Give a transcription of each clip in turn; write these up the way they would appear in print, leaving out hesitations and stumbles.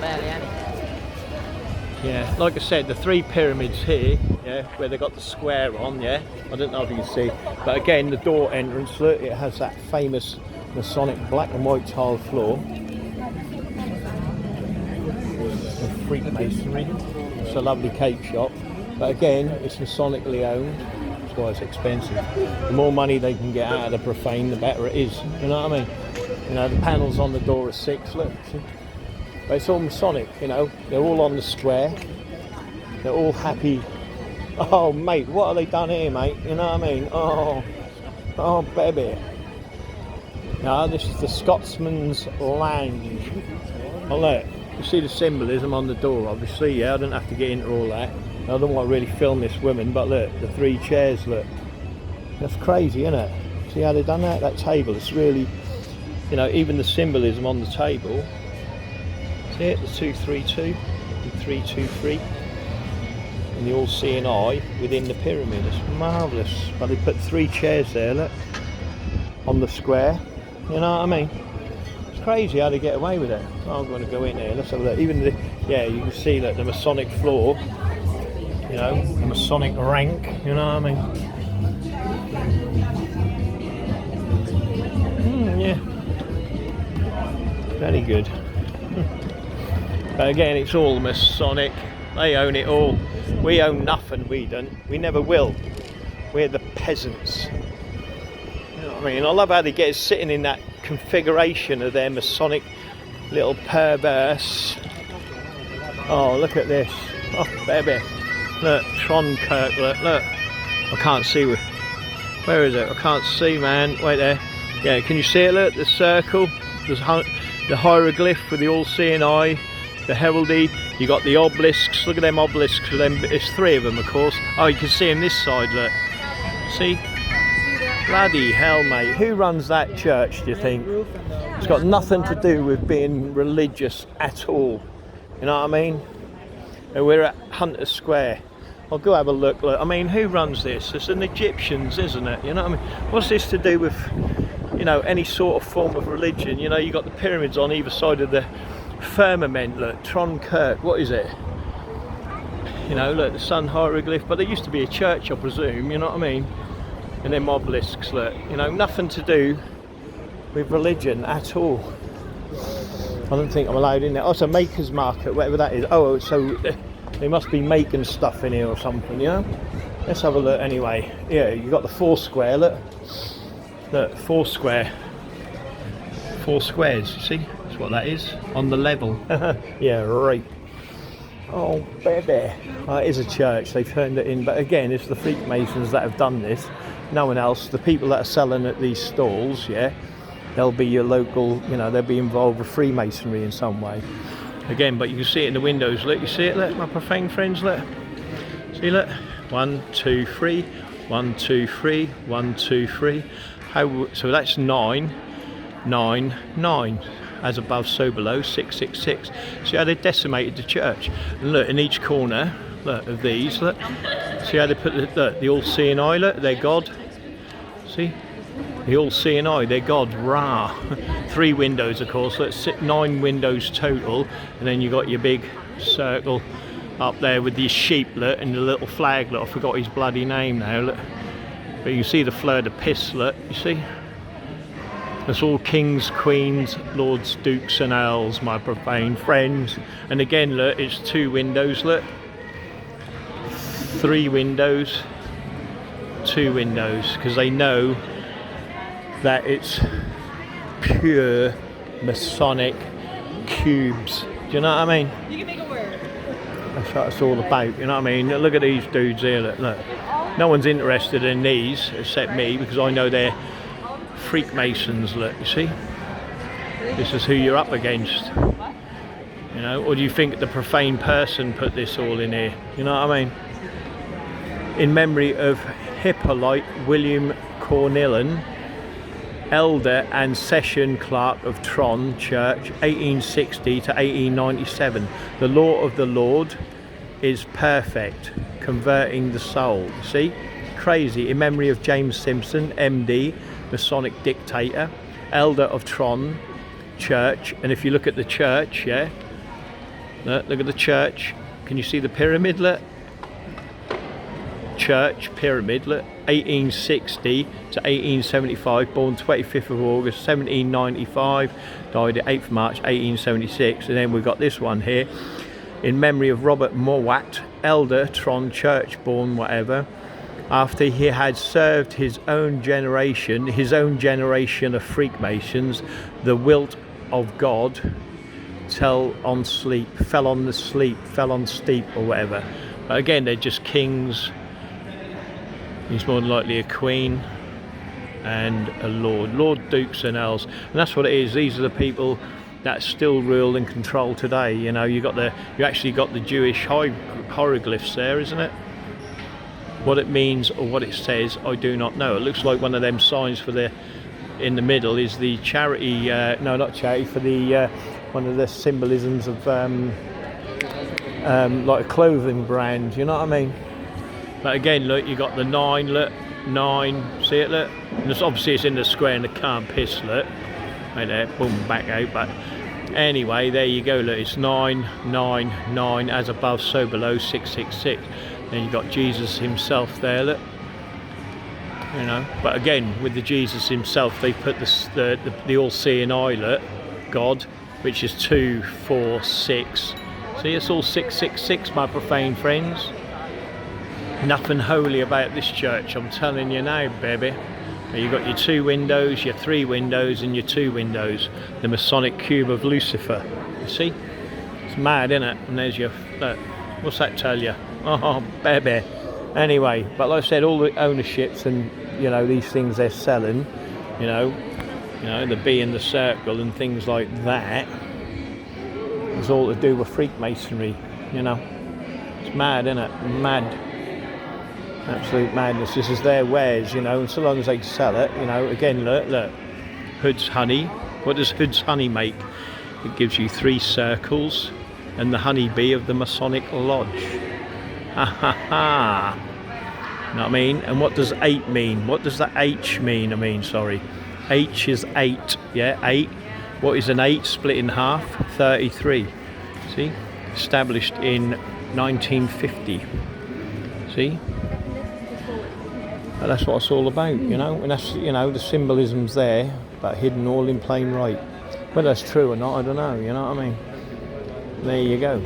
barely any. Yeah, like I said, the three pyramids here, yeah, where they got the square on, yeah. I don't know if you can see, but again, the door entrance, look, it has that famous Masonic black and white tile floor. The Freemasonry. It's a lovely cake shop, but again, it's Masonically owned. That's why it's expensive. The more money they can get out of the profane, the better it is. You know what I mean? You know, the panels on the door are 6. Look. See? But it's all Masonic, you know, they're all on the square, they're all happy. Oh mate, what have they done here, mate? You know what I mean? Oh baby. Now this is the Scotsman's Lounge. Oh look, you see the symbolism on the door, obviously, yeah, I don't have to get into all that. I don't want to really film this woman, but look, the 3 chairs, look. That's crazy, isn't it? See how they've done that? That table, it's really, you know, even the symbolism on the table. See it, the 232 and 323, and the all-seeing eye within the pyramid. It's marvellous. But they put 3 chairs there, look, on the square. You know what I mean? It's crazy how they get away with it. Oh, I'm going to go in there. Let's have a look. Even the, yeah, you can see that the Masonic floor. You know, the Masonic rank. You know what I mean? Yeah. Very good. But again, it's all Masonic. They own it all. We own nothing, we don't. We never will. We're the peasants. You know what I mean? I love how they get us sitting in that configuration of their Masonic little perverse. Oh, look at this. Oh, baby. Look, Tronkirk, look. I can't see. Where is it? I can't see, man. Wait there. Yeah, can you see it? Look, the circle. There's the hieroglyph with the all-seeing eye. The heraldry, you got the obelisks. Look at them obelisks. There's 3 of them, of course. Oh, you can see them this side, look. See? Bloody hell, mate. Who runs that church, do you think? It's got nothing to do with being religious at all. You know what I mean? And we're at Hunter Square. I'll go have a look. I mean, who runs this? It's an Egyptians, isn't it? You know what I mean? What's this to do with, you know, any sort of form of religion? You know, you got the pyramids on either side of the firmament, look, Tronkirk, what is it? You know, look, the sun hieroglyph, but there used to be a church, I presume, you know what I mean? And then obelisks, look, you know, nothing to do with religion at all. I don't think I'm allowed in there. Oh, it's a maker's market, whatever that is. Oh, so they must be making stuff in here or something, you know? Let's have a look anyway. Yeah, you got the 4 square, look. Look, 4 square. 4 squares, you see? That's what that is, on the level. Yeah, right. Oh, baby. It is a church, they've turned it in, but again, it's the Freemasons that have done this. No one else. The people that are selling at these stalls, yeah, they'll be your local, you know, they'll be involved with Freemasonry in some way. Again, but you can see it in the windows, look, you see it, look, my profane friends, look. See, look, 1, 2, 3, 1, 2, 3, 1, 2, 3. So that's 9, 9, 9. As above, so below, 666. See how they decimated the church? And look, in each corner, look, of these, look. See how they put the all-seeing eye, look, their God. See? The all-seeing eye, their God, Ra. 3 windows, of course, so it's 9 windows total. And then you got your big circle up there with these sheep, look, and the little flag, look. I forgot his bloody name now, look. But you can see the fleur de pis, look, you see? That's all kings, queens, lords, dukes and earls, my profane friends. And again, look, it's 2 windows, look. 3 windows, 2 windows, because they know that it's pure Masonic cubes. Do you know what I mean? You can make a word. That's what it's all about, you know what I mean? Look at these dudes here, look. No one's interested in these except me, because I know they're Freemasons, look, you see? This is who you're up against. You know, or do you think the profane person put this all in here? You know what I mean? In memory of Hippolyte William Cornellan, elder and session clerk of Tron Church, 1860 to 1897. The law of the Lord is perfect, converting the soul. See? Crazy. In memory of James Simpson, MD, Masonic dictator, elder of Tron Church. And if you look at the church, yeah, Look at the church. Can you see the pyramid? Look. Church pyramid. Look. 1860 to 1875. Born 25th of August 1795. Died at 8th March 1876. And then we've got this one here. In memory of Robert Mowat, elder, Tron Church, born whatever. After he had served his own generation of Freakmasons, the wilt of God fell on steep, or whatever. But again, they're just kings. He's more than likely a queen and a lord, dukes and earls, and that's what it is. These are the people that still rule and control today. You know, you actually got the Jewish hieroglyphs there, isn't it? What it means or what it says, I do not know. It looks like one of them signs for in the middle is the charity, no, not charity, for the one of the symbolisms of like a clothing brand, you know what I mean? But again, look, you got the 9, look, 9, see it, look? And obviously it's in the square in the Cumpiss, look. Right there, boom, back out. But anyway, there you go, look, it's 9, 9, 9, as above, so below, 666. Then you got Jesus himself there, look. You know, but again, with the Jesus himself, they put the all-seeing eye, look, God, which is 2, 4, 6. See, it's all 666, my profane friends. Nothing holy about this church, I'm telling you now, baby. You've got your 2 windows, your 3 windows, and your 2 windows. The Masonic cube of Lucifer. You see? It's mad, isn't it? And there's your... Look, what's that tell you? Oh, baby. Anyway, but like I said, all the ownerships and, you know, these things they're selling, you know, the bee in the circle and things like that, it's all to do with Freakmasonry, you know. It's mad, isn't it? Mad. Absolute madness. This is their wares, you know, and so long as they sell it, you know. Again, look, Hood's honey. What does Hood's honey make? It gives you 3 circles and the honeybee of the Masonic Lodge. Ha ha ha. You know what I mean? And what does 8 mean? What does the H mean? Sorry. H is 8, yeah, 8. What is an 8 split in half? 33. See? Established in 1950. See? But that's what it's all about, you know, and that's, you know, the symbolism's there, but hidden all in plain right. Whether that's true or not, I don't know, you know what I mean? There you go.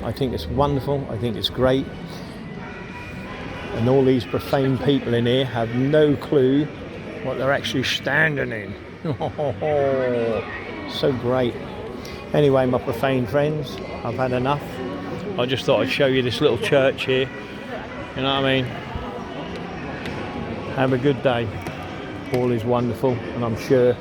I think it's wonderful, I think it's great. And all these profane people in here have no clue what they're actually standing in. So great. Anyway, my profane friends, I've had enough. I just thought I'd show you this little church here, you know what I mean? Have a good day. All is wonderful, and I'm sure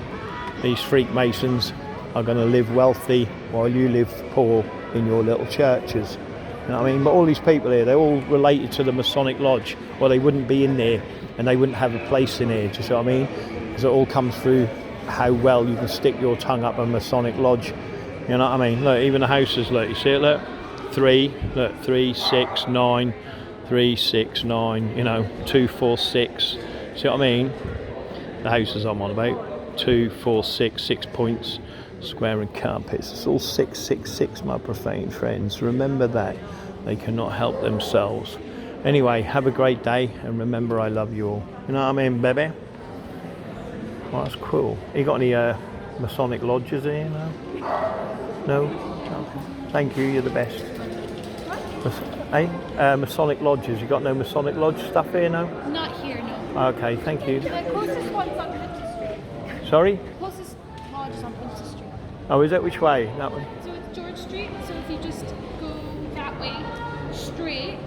these Freakmasons are going to live wealthy while you live poor in your little churches. You know what I mean? But all these people here, they're all related to the Masonic Lodge, or they wouldn't be in there, and they wouldn't have a place in here. Do you see what I mean? Because it all comes through how well you can stick your tongue up a Masonic Lodge. You know what I mean? Look, even the houses, look, you see it? Look, 3, look, 3, 6, 9. 3, 6, 9, you know, 2, 4, 6. See what I mean? The houses I'm on about. 2, 4, 6, 6 points, square and Cumpiss. It's all 666, my profane friends. Remember that. They cannot help themselves. Anyway, have a great day, and remember I love you all. You know what I mean, baby? Well, that's cool. You got any Masonic lodges here now? No? Okay. Thank you, you're the best. Hey, Masonic lodges. You got no Masonic lodge stuff here now? Not here, no. Okay, thank you. The closest one's on Princess Street. Sorry? The closest lodge is on Princess Street. Oh, is it? Which way? That one? So it's George Street. So if you just go that way, straight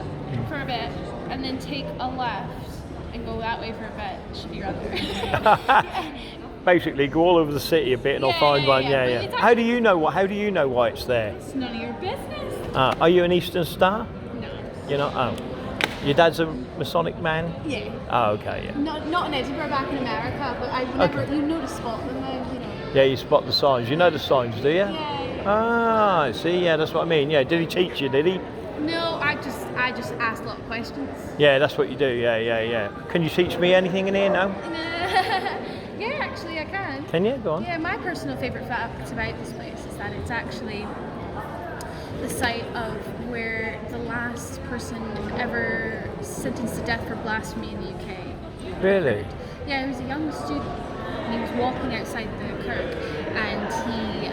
for a bit, and then take a left and go that way for a bit, it should be around there. Basically, go all over the city a bit, and I'll find one. Yeah. How do you know why it's there? It's none of your business. Are you an Eastern Star? No. You're not. Oh, your dad's a Masonic man. Yeah. Oh, okay. Yeah. Not in Edinburgh, back in America, but I never. Okay. You know to spot them, though. You know. Yeah, you spot the signs. You know the signs, do you? Yeah. Ah, see, yeah, that's what I mean. Yeah, did he teach you? Did he? No, I just asked a lot of questions. Yeah, that's what you do. Yeah. Can you teach me anything in here now? Yeah, actually I can. Can you? Go on. Yeah, my personal favourite fact about this place is that it's actually the site of where the last person ever sentenced to death for blasphemy in the UK. Really? Yeah, he was a young student, and he was walking outside the kirk, and he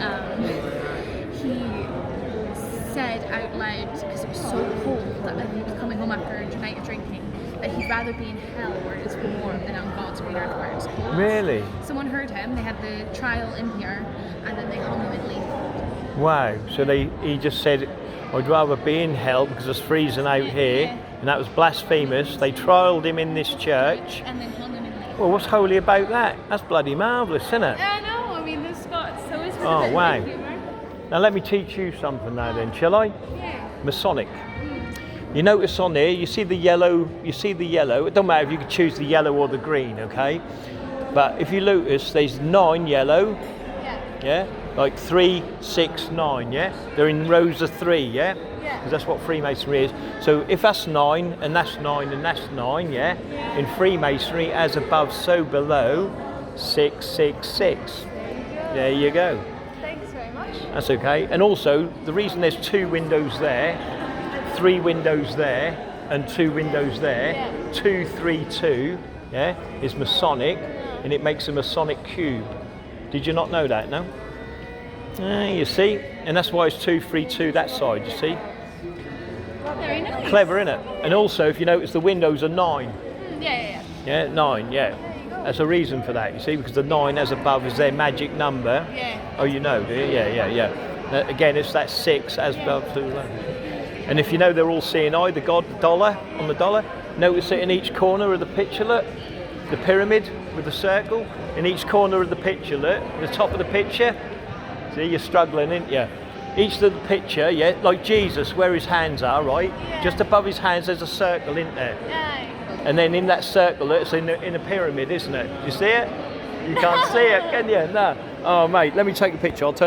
said out loud, because it was so cold that he was coming home after a night of drinking, that he'd rather be in hell where it's warm than on God's green earth where it's cold. Really? Someone heard him, they had the trial in here, and then they hung him in Leith. Wow. So he just said, I'd rather be in hell because it's freezing out here, Yeah. and that was blasphemous. They trialled him in this church. And then hung him in Leith. Well, what's holy about that? That's bloody marvellous, isn't it? Yeah, I know, I mean, this Scots always been Oh, a bit wow. of humour. Now let me teach you something now then, shall I? Yeah. Masonic. You notice on there, you see the yellow, it don't matter if you can choose the yellow or the green, okay? But if you notice, there's 9 yellow, yeah? Like 3, 6, 9, yeah? They're in rows of 3, yeah? Yeah. Because that's what Freemasonry is. So if that's 9, and that's 9, and that's 9, yeah? In Freemasonry, as above, so below, 6, 6, 6. There you go. Thanks very much. That's okay. And also, the reason there's 2 windows there, 3 windows there, and 2 windows there, 2, 3, 2, yeah, is Masonic, and it makes a Masonic cube. Did you not know that, no? You see? And that's why it's 2, 3, 2 that side, you see? Very nice. Clever, innit? And also, if you notice, the windows are 9. Yeah. Yeah, 9, yeah. There's a reason for that, you see, because the 9 as above is their magic number. Yeah. Oh, you know, do you? Yeah. Again, it's that 6 as above to below. And if you know they're all seeing eye, the God, the dollar, on the dollar, notice it in each corner of the picture, look, the pyramid with the circle, in each corner of the picture, look, the top of the picture, see, you're struggling, aren't you? Each of the picture, yeah, like Jesus, where his hands are, right, just above his hands there's a circle, isn't there? And then in that circle, it's in a pyramid, isn't it? You see it? You can't see it, can you? No. Oh, mate, let me take a picture, I'll turn